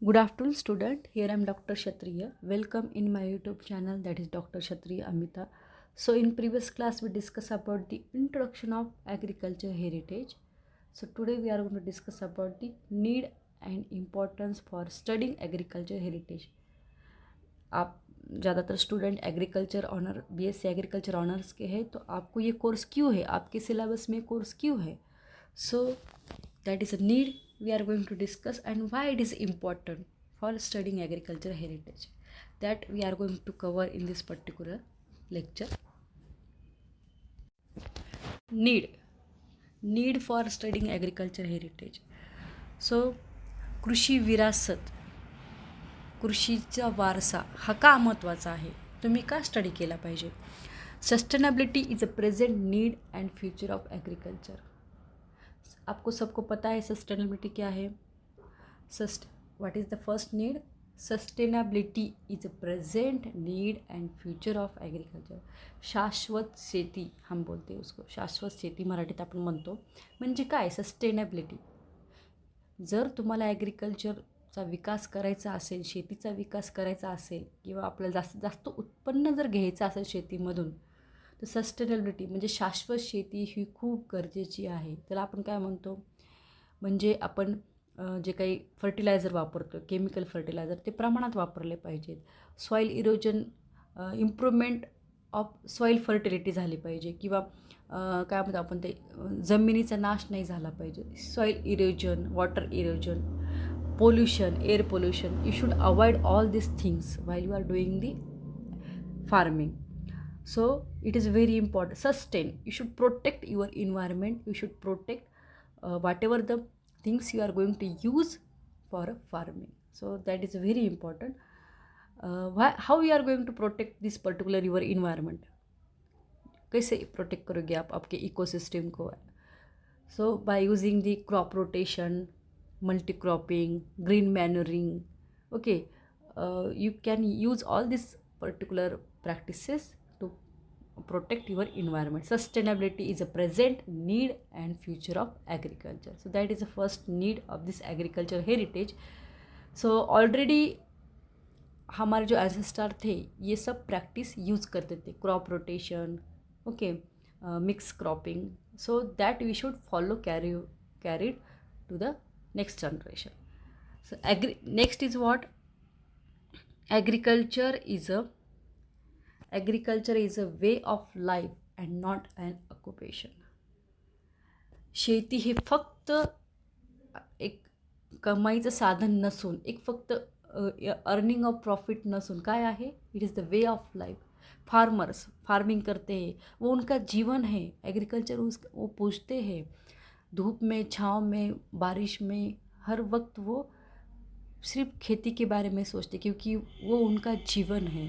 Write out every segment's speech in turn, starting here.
Good afternoon, student. Here I am Dr. Kshatriya. Welcome in my YouTube channel, that is Dr. Kshatriya Amita. So in previous class we discussed about the introduction of agriculture heritage. So today we are going to discuss about the need and importance for studying agriculture heritage. आप ज़्यादातर student agriculture honour BSc agriculture honours के हैं, तो आपको ये course क्यों है, आपके सिलेबस में कोर्स क्यों है. सो that is a need we are going to discuss, and why it is important for studying agriculture heritage, that we are going to cover in this particular lecture. Need for studying agriculture heritage. So कृषी विरासत, कृषीचा वारसा हा का महत्त्वाचा आहे, तुम्ही का study केला पाहिजे. Sustainability is a present need and future of agriculture. आपको सबको पता है सस्टेनेबिलिटी क्या है. What is the first need. Sustainability is a present need and future of agriculture. शाश्वत शेती हम बोलते हैं उसको, शाश्वत शेती मराठीत आपण म्हणतो. म्हणजे काय सस्टेनेबिलिटी. जर तुम्हाला ॲग्रिकल्चरचा विकास करायचा असेल, शेतीचा विकास करायचा असेल, किंवा आपल्याला जास्तीत जास्त उत्पन्न जर घ्यायचं असेल शेतीमधून, तर सस्टेनेबिलिटी म्हणजे शाश्वत शेती ही खूप गरजेची आहे. त्याला आपण काय म्हणतो, म्हणजे आपण जे काही फर्टिलायझर वापरतो, केमिकल फर्टिलायझर, ते प्रमाणात वापरले पाहिजेत. Soil erosion, improvement of soil fertility झाली पाहिजे, किंवा काय म्हणतो आपण ते जमिनीचा नाश नाही झाला पाहिजे. Soil erosion, water erosion, pollution, air pollution, you should avoid all this things while you are doing the farming. So it is very important. Sustain, you should protect your environment, you should protect whatever the things you are going to use for farming. So that is very important. How you are going to protect this particular your environment, कैसे protect करोगे आप आपके ecosystem को. So by using the crop rotation, multi cropping, green manuring. Okay, you can use all these particular practices to protect your environment. Sustainability is a present need and future of agriculture. So that is the first need of this agriculture heritage. So already हमारे जो ancestor थे ये सब practice use करते थे, crop rotation, okay, mix cropping. So that we should follow carried to the next generation. So next is what. agriculture is a way of life and not an occupation. शेती हे फक्त एक कमाईचं साधन नसून, एक फक्त earning of profit नसून काय आहे, it is the way of life. Farmers farming करते हैं, वो उनका जीवन है. एग्रीकल्चर वो पूछते हैं धूप में, छाँव में, बारिश में, हर वक्त वो सिर्फ खेती के बारे में सोचते, क्योंकि वो उनका जीवन है.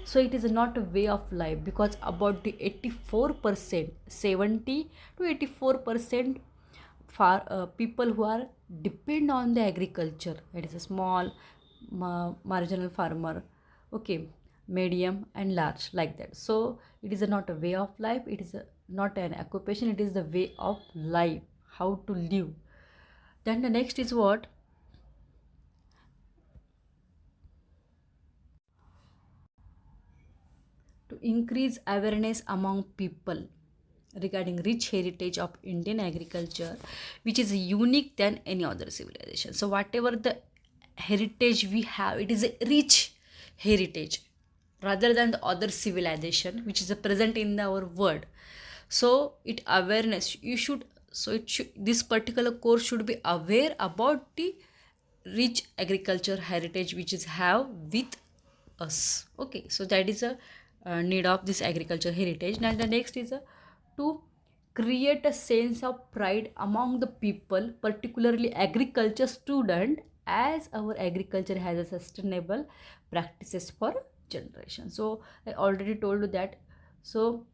So it is not a way of life, because about the 84%, 70 to 84% people who are depend on the agriculture. That is a small, marginal farmer, okay, medium and large, like that. So it is not a way of life, it is not an occupation, it is the way of life, how to live. Then the next is what. To increase awareness among people regarding rich heritage of Indian agriculture, which is unique than any other civilization. So whatever the heritage we have, it is a rich heritage rather than the other civilization which is present in our world. So it awareness, you should, so it should, this particular course should be aware about the rich agriculture heritage which is have with us. Okay, so that is a need of this agriculture heritage. And the next is to create a sense of pride among the people, particularly agriculture student, as our agriculture has a sustainable practices for generation. So I already told you that. So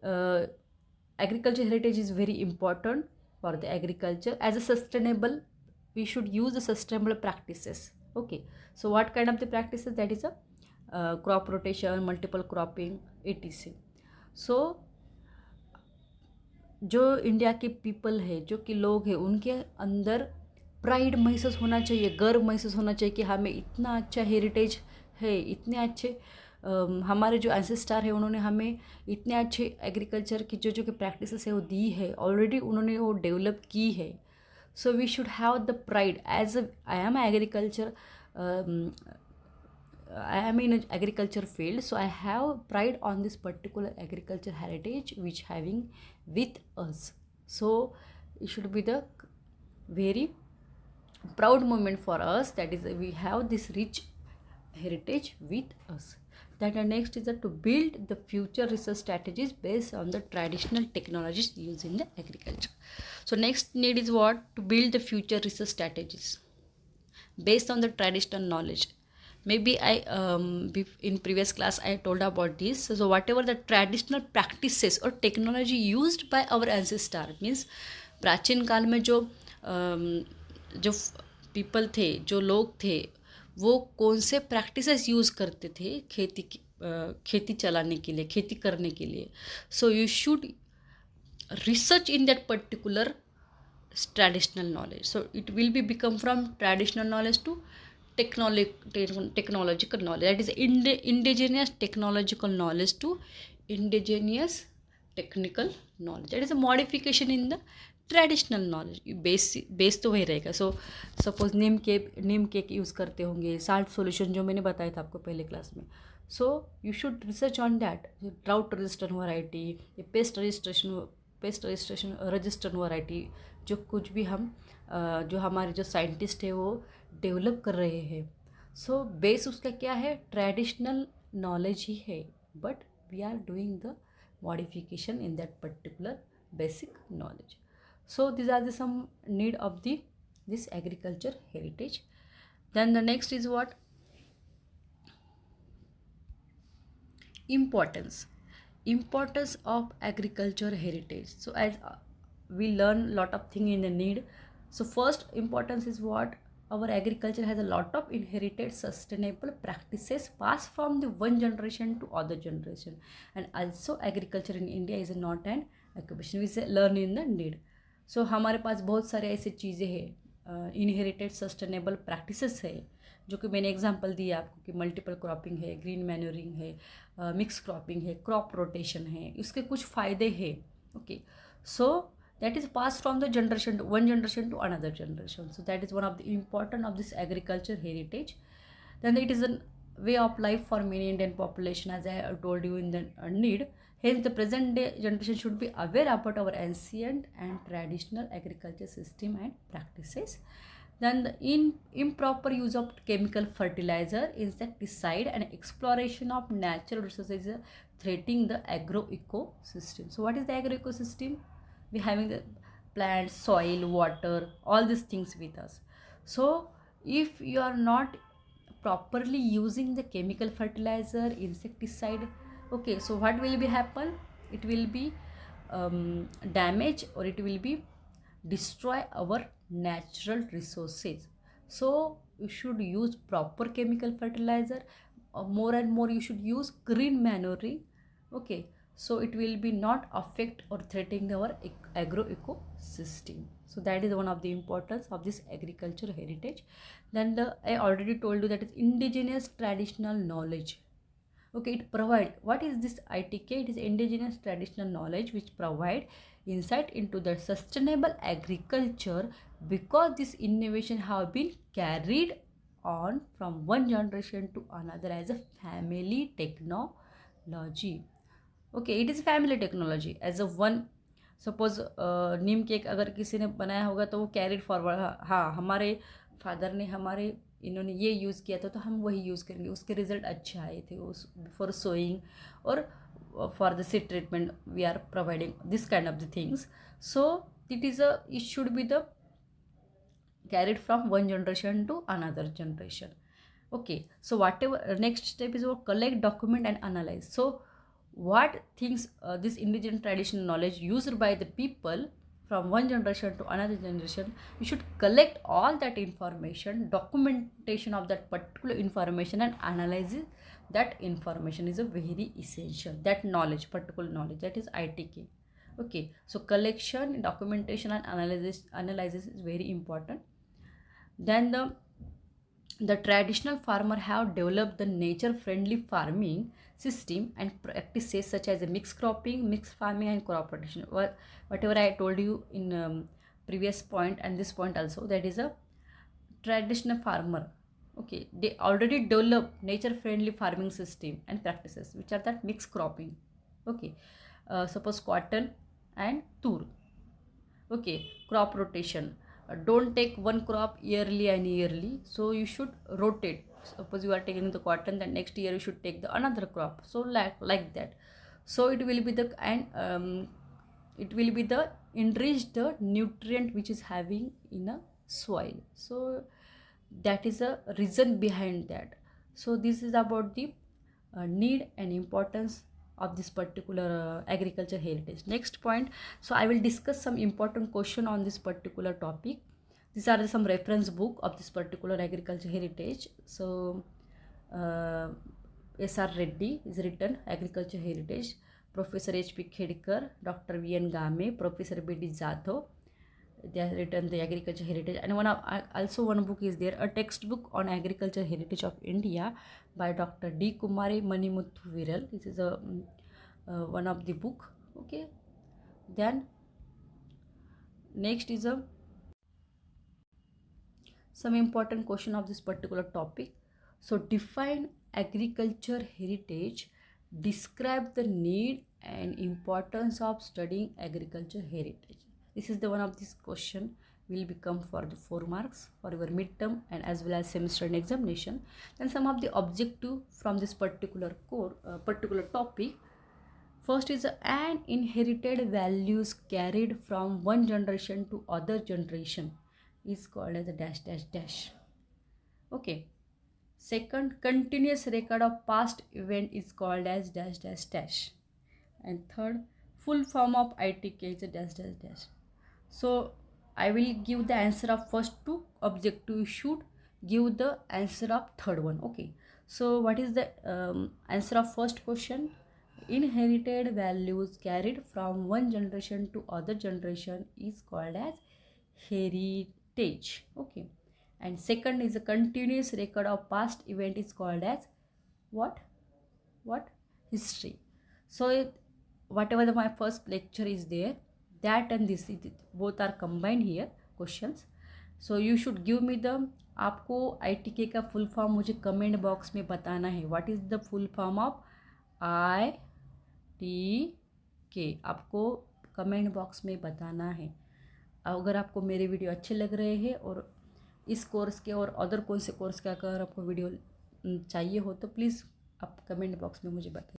agriculture heritage is very important for the agriculture. As a sustainable, we should use the sustainable practices. Okay, so what kind of the practices, that is a crop rotation, multiple cropping, etc. सो जो India के people है, जो कि लोग हैं, उनके अंदर pride महसूस होना चाहिए, गर्व महसूस होना चाहिए कि हमें इतना अच्छा हेरिटेज है, इतने अच्छे हमारे जो एंसेस्टर है उन्होंने हमें इतने अच्छे एग्रीकल्चर की जो जो प्रैक्टिसेस है वो दी है, ऑलरेडी उन्होंने वो डेवलप की है. So we should have the pride as I am agriculture, I am in an agriculture field, so I have pride on this particular agriculture heritage which having with us. So it should be the very proud moment for us, that is we have this rich heritage with us. Then the next is that to build the future research strategies based on the traditional technologies used in the agriculture. So next need is what? To build the future research strategies based on the traditional knowledge. Maybe in previous class I told about this. So whatever the traditional practices or technology used by our ancestor, means प्राचीन काल में जो people थे, जो लोग थे, वो कौन से प्रैक्टिसेस यूज़ करते थे खेती चलाने के लिए, खेती करने के लिए. So you should research in that particular traditional knowledge. So it will be become from traditional knowledge to technological knowledge, that is indigenous technological knowledge to indigenous technical knowledge, that is a modification in the traditional knowledge. Base तो वही रहेगा. So suppose नीम cake use करते होंगे, salt solution जो मैंने बताया था आपको पहले क्लास में. So you should research on that. Drought resistant variety, paste registration resistant variety, जो कुछ भी हम जो हमारे जो साइंटिस्ट है वो डेवलप कर रहे हैं. सो बेस उसका क्या है? ट्रेडिशनल नॉलेज ही है, but we are doing the modification in that particular basic knowledge. So these are the some need of this agriculture heritage. Then the next is what? Importance of agriculture heritage. So as we learn lot of thing in the need. So first importance is what? Our agriculture has a lot of inherited sustainable practices passed from the one generation to other generation, and also agriculture in India is not an occupation. We say learn in the need. सो हमारे पास बहुत सारे ऐसे चीज़ें हैं, inherited sustainable practices है, जो कि मैंने एग्जांपल दिया आपको कि मल्टीपल क्रॉपिंग है, ग्रीन मैन्योरिंग है, मिक्स क्रॉपिंग है, क्रॉप रोटेशन है. इसके कुछ फ़ायदे हैं. Okay, so that is pass from the generation one generation to another generation. So that is one of the important of this agriculture heritage. Then it is a way of life for many Indian population, as I told you in the need. Hence, the present day generation should be aware about our ancient and traditional agriculture system and practices. Then the improper use of chemical fertilizer, insecticide, and exploration of natural resources is threatening the agro-ecosystem. So what is the agro-ecosystem? We having the plants, soil, water, all these things with us. So if you are not properly using the chemical fertilizer, insecticide, okay, so what will be happen? It will be damage, or it will be destroy our natural resources. So you should use proper chemical fertilizer. More and more you should use green manuring. Okay, so it will be not affect or threatening our agro ecosystem. So that is one of the importance of this agriculture heritage. Then I already told you that is indigenous traditional knowledge. Okay, it provide, what is this ITK? It is indigenous traditional knowledge which provide insight into the sustainable agriculture, because this innovation have been carried on from one generation to another as a family technology. Okay, it is family technology as a one. Suppose Neem cake अगर किसी ने बनाया होगा तो वो carried forward, हाँ हमारे father ने हमारे इन्होंने ये यूज़ किया था तो हम वही यूज़ करेंगे, उसके रिजल्ट अच्छे आए थे उस फॉर सोइंग और for the seed treatment we are providing this kind of the things. So it should be the carried from one generation to another generation. Okay, so whatever next step is what? Collect, document, and analyze. So what things this indigenous traditional knowledge used by the people from one generation to another generation, you should collect all that information, documentation of that particular information, and analyze that information is a very essential. That knowledge, particular knowledge, that is ITK. Okay, so collection, documentation, and analysis is very important. Then the traditional farmer have developed the nature friendly farming system and practices such as mixed cropping, mixed farming, and crop rotation. Whatever I told you in previous point and this point also, that is a traditional farmer. Okay, they already develop nature friendly farming system and practices which are that mixed cropping. Okay, suppose cotton and tur. Okay, crop rotation. Don't take one crop yearly and yearly, so you should rotate. Suppose you are taking the cotton, then next year you should take the another crop, so like that. So it will be the, and it will be the enrich the nutrient which is having in a soil. So that is a reason behind that. So this is about the need and importance of this particular agriculture heritage. Next point, so I will discuss some important question on this particular topic. These are some reference book of this particular agriculture heritage. So uh, S.R. Reddy is written Agriculture Heritage, Professor H.P. Khedkar, Dr. V.N. Game, Professor B.D. Jadhav. They have written the Agriculture Heritage, and also one book is there, a textbook on agriculture heritage of India by Dr. D. Kumari Manimuthu Viral. This is a one of the book. Okay, then next is a some important question of this particular topic. So define agriculture heritage, describe the need and importance of studying agriculture heritage. This is the one of this question will become for the 4 marks for your midterm and as well as semester and examination. Then some of the objective from this particular particular topic. First is an inherited values carried from one generation to other generation is called as a dash dash dash. Okay. Second, continuous record of past event is called as dash dash dash. And third, full form of ITK is a dash dash dash. So I will give the answer of first two objective. You should give the answer of third one. Okay. So what is the answer of first question? Inherited values carried from one generation to other generation is called as heritage. Okay. And second is a continuous record of past event is called as what? What? History. So whatever my first lecture is there, that and this both are combined here questions. So you should give me the, आपको ITK का full form मुझे comment box में बताना है. What is the full form of ITK, आपको comment box में बताना है. अगर आपको मेरे वीडियो अच्छे लग रहे हैं और इस कोर्स के और अदर कौन से कोर्स का अगर आपको वीडियो चाहिए हो तो प्लीज़ आप कमेंट बॉक्स में मुझे बताइए.